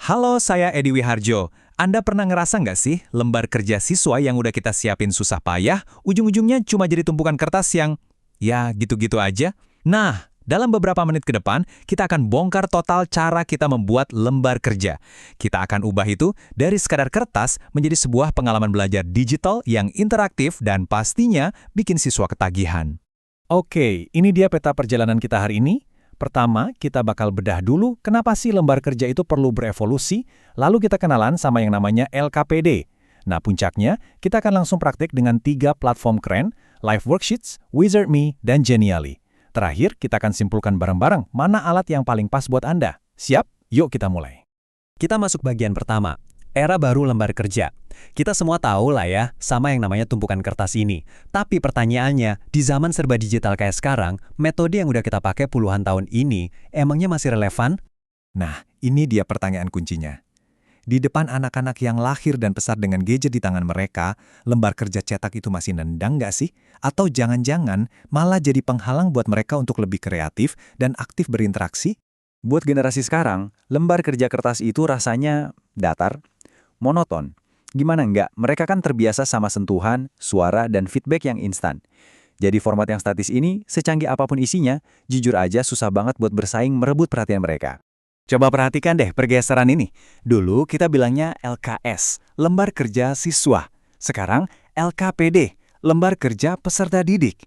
Halo, saya Edi Wiharjo. Anda pernah ngerasa nggak sih lembar kerja siswa yang udah kita siapin susah payah, ujung-ujungnya cuma jadi tumpukan kertas yang, ya gitu-gitu aja? Nah, dalam beberapa menit ke depan, kita akan bongkar total cara kita membuat lembar kerja. Kita akan ubah itu dari sekadar kertas menjadi sebuah pengalaman belajar digital yang interaktif dan pastinya bikin siswa ketagihan. Oke, ini dia peta perjalanan kita hari ini. Pertama, kita bakal bedah dulu kenapa sih lembar kerja itu perlu berevolusi, lalu kita kenalan sama yang namanya LKPD. Nah, puncaknya, kita akan langsung praktik dengan 3 platform keren, Live Worksheets, Wizard.me, dan Genially. Terakhir, kita akan simpulkan bareng-bareng mana alat yang paling pas buat Anda. Siap? Yuk kita mulai. Kita masuk bagian pertama, era baru lembar kerja. Kita semua tahu lah ya, sama yang namanya tumpukan kertas ini. Tapi pertanyaannya, di zaman serba digital kayak sekarang, metode yang udah kita pakai puluhan tahun ini, emangnya masih relevan? Nah, ini dia pertanyaan kuncinya. Di depan anak-anak yang lahir dan besar dengan gadget di tangan mereka, lembar kerja cetak itu masih nendang nggak sih? Atau jangan-jangan malah jadi penghalang buat mereka untuk lebih kreatif dan aktif berinteraksi? Buat generasi sekarang, lembar kerja kertas itu rasanya datar, monoton. Gimana enggak? Mereka kan terbiasa sama sentuhan, suara, dan feedback yang instan. Jadi format yang statis ini, secanggih apapun isinya, jujur aja susah banget buat bersaing merebut perhatian mereka. Coba perhatikan deh pergeseran ini. Dulu kita bilangnya LKS, lembar kerja siswa. Sekarang LKPD, lembar kerja peserta didik.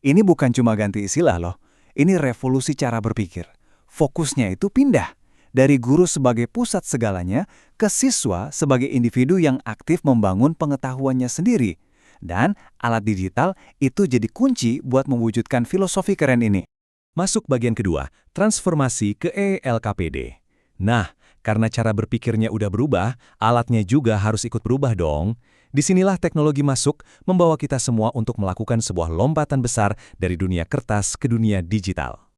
Ini bukan cuma ganti istilah loh, ini revolusi cara berpikir. Fokusnya itu pindah. Dari guru sebagai pusat segalanya ke siswa sebagai individu yang aktif membangun pengetahuannya sendiri. Dan alat digital itu jadi kunci buat mewujudkan filosofi keren ini. Masuk bagian kedua, transformasi ke LKPD. Nah, karena cara berpikirnya udah berubah, alatnya juga harus ikut berubah dong. Disinilah teknologi masuk, membawa kita semua untuk melakukan sebuah lompatan besar dari dunia kertas ke dunia digital.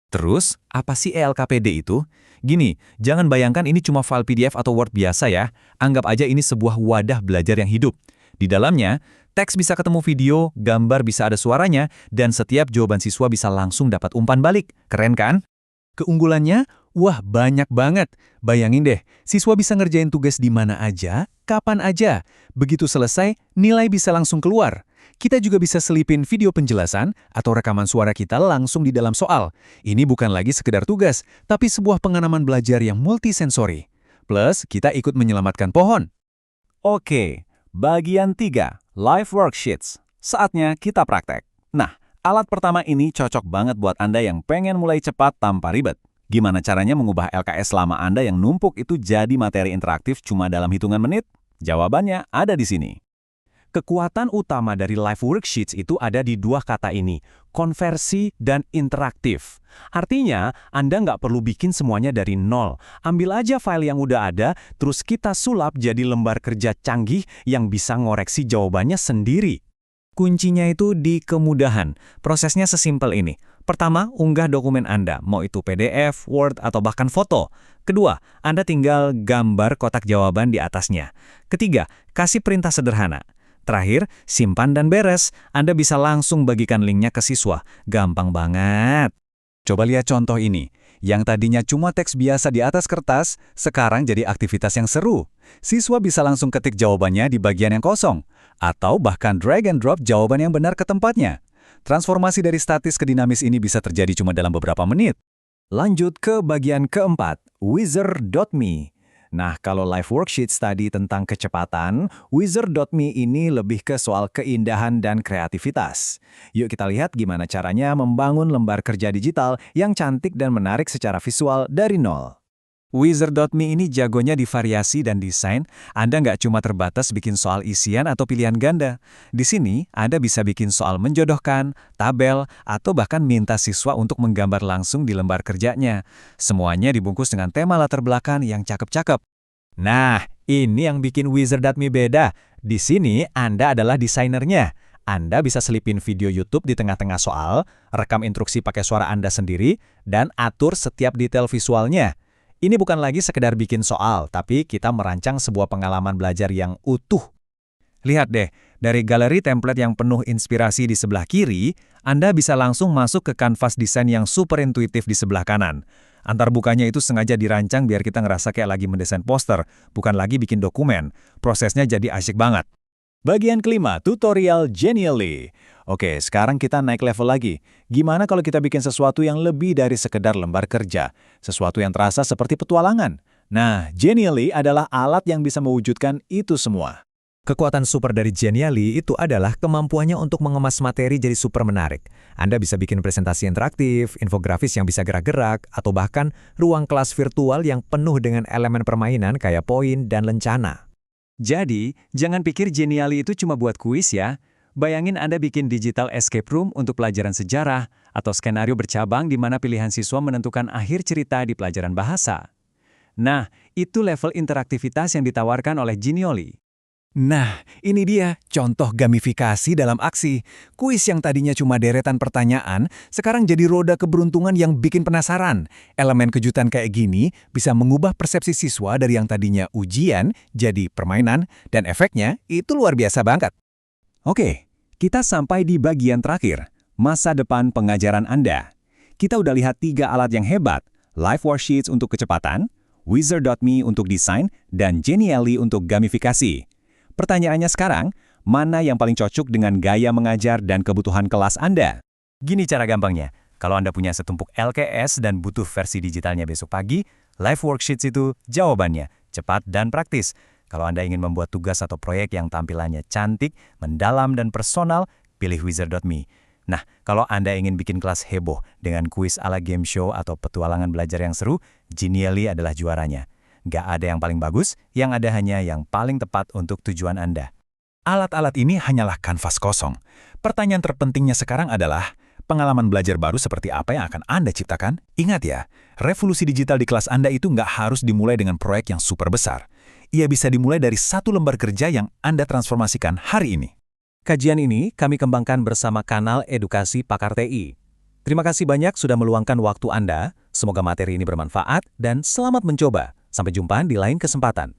Terus, apa sih LKPD itu? Gini, jangan bayangkan ini cuma file PDF atau Word biasa ya. Anggap aja ini sebuah wadah belajar yang hidup. Di dalamnya, teks bisa ketemu video, gambar bisa ada suaranya, dan setiap jawaban siswa bisa langsung dapat umpan balik. Keren kan? Keunggulannya, wah banyak banget. Bayangin deh, siswa bisa ngerjain tugas di mana aja, kapan aja. Begitu selesai, nilai bisa langsung keluar. Kita juga bisa selipin video penjelasan atau rekaman suara kita langsung di dalam soal. Ini bukan lagi sekedar tugas, tapi sebuah pengalaman belajar yang multisensori. Plus, kita ikut menyelamatkan pohon. Oke, bagian 3, Live Worksheets. Saatnya kita praktek. Nah, alat pertama ini cocok banget buat Anda yang pengen mulai cepat tanpa ribet. Gimana caranya mengubah LKS lama Anda yang numpuk itu jadi materi interaktif cuma dalam hitungan menit? Jawabannya ada di sini. Kekuatan utama dari Live Worksheets itu ada di 2 kata ini, konversi dan interaktif. Artinya, Anda nggak perlu bikin semuanya dari nol. Ambil aja file yang udah ada, terus kita sulap jadi lembar kerja canggih yang bisa ngoreksi jawabannya sendiri. Kuncinya itu di kemudahan. Prosesnya sesimpel ini. Pertama, unggah dokumen Anda, mau itu PDF, Word, atau bahkan foto. Kedua, Anda tinggal gambar kotak jawaban di atasnya. Ketiga, kasih perintah sederhana. Terakhir, simpan dan beres. Anda bisa langsung bagikan linknya ke siswa. Gampang banget. Coba lihat contoh ini. Yang tadinya cuma teks biasa di atas kertas, sekarang jadi aktivitas yang seru. Siswa bisa langsung ketik jawabannya di bagian yang kosong. Atau bahkan drag and drop jawaban yang benar ke tempatnya. Transformasi dari statis ke dinamis ini bisa terjadi cuma dalam beberapa menit. Lanjut ke bagian keempat, Wizard.me. Nah, kalau Live Worksheets tadi tentang kecepatan, Wizard.me ini lebih ke soal keindahan dan kreativitas. Yuk kita lihat gimana caranya membangun lembar kerja digital yang cantik dan menarik secara visual dari nol. Wizard.me ini jagonya di variasi dan desain. Anda nggak cuma terbatas bikin soal isian atau pilihan ganda. Di sini, Anda bisa bikin soal menjodohkan, tabel, atau bahkan minta siswa untuk menggambar langsung di lembar kerjanya. Semuanya dibungkus dengan tema latar belakang yang cakep-cakep. Nah, ini yang bikin Wizard.me beda. Di sini, Anda adalah desainernya. Anda bisa selipin video YouTube di tengah-tengah soal, rekam instruksi pakai suara Anda sendiri, dan atur setiap detail visualnya. Ini bukan lagi sekedar bikin soal, tapi kita merancang sebuah pengalaman belajar yang utuh. Lihat deh, dari galeri template yang penuh inspirasi di sebelah kiri, Anda bisa langsung masuk ke kanvas desain yang super intuitif di sebelah kanan. Antar bukanya itu sengaja dirancang biar kita ngerasa kayak lagi mendesain poster, bukan lagi bikin dokumen. Prosesnya jadi asyik banget. Bagian kelima, tutorial Genially. Oke, sekarang kita naik level lagi. Gimana kalau kita bikin sesuatu yang lebih dari sekedar lembar kerja? Sesuatu yang terasa seperti petualangan. Nah, Genially adalah alat yang bisa mewujudkan itu semua. Kekuatan super dari Genially itu adalah kemampuannya untuk mengemas materi jadi super menarik. Anda bisa bikin presentasi interaktif, infografis yang bisa gerak-gerak, atau bahkan ruang kelas virtual yang penuh dengan elemen permainan kayak poin dan lencana. Jadi, jangan pikir Genially itu cuma buat kuis ya. Bayangin Anda bikin digital escape room untuk pelajaran sejarah, atau skenario bercabang di mana pilihan siswa menentukan akhir cerita di pelajaran bahasa. Nah, itu level interaktivitas yang ditawarkan oleh Genially. Nah, ini dia contoh gamifikasi dalam aksi. Kuis yang tadinya cuma deretan pertanyaan, sekarang jadi roda keberuntungan yang bikin penasaran. Elemen kejutan kayak gini bisa mengubah persepsi siswa dari yang tadinya ujian jadi permainan, dan efeknya itu luar biasa banget. Oke, kita sampai di bagian terakhir, masa depan pengajaran Anda. Kita udah lihat 3 alat yang hebat, Live Worksheets untuk kecepatan, Wizard.me untuk desain, dan Genially untuk gamifikasi. Pertanyaannya sekarang, mana yang paling cocok dengan gaya mengajar dan kebutuhan kelas Anda? Gini cara gampangnya, kalau Anda punya setumpuk LKS dan butuh versi digitalnya besok pagi, Live Worksheets itu jawabannya, cepat dan praktis. Kalau Anda ingin membuat tugas atau proyek yang tampilannya cantik, mendalam, dan personal, pilih Wizard.me. Nah, kalau Anda ingin bikin kelas heboh dengan kuis ala game show atau petualangan belajar yang seru, Genially adalah juaranya. Nggak ada yang paling bagus, yang ada hanya yang paling tepat untuk tujuan Anda. Alat-alat ini hanyalah kanvas kosong. Pertanyaan terpentingnya sekarang adalah, pengalaman belajar baru seperti apa yang akan Anda ciptakan? Ingat ya, revolusi digital di kelas Anda itu nggak harus dimulai dengan proyek yang super besar. Ia bisa dimulai dari satu lembar kerja yang Anda transformasikan hari ini. Kajian ini kami kembangkan bersama kanal Edukasi Pakar TI. Terima kasih banyak sudah meluangkan waktu Anda. Semoga materi ini bermanfaat dan selamat mencoba. Sampai jumpa di lain kesempatan.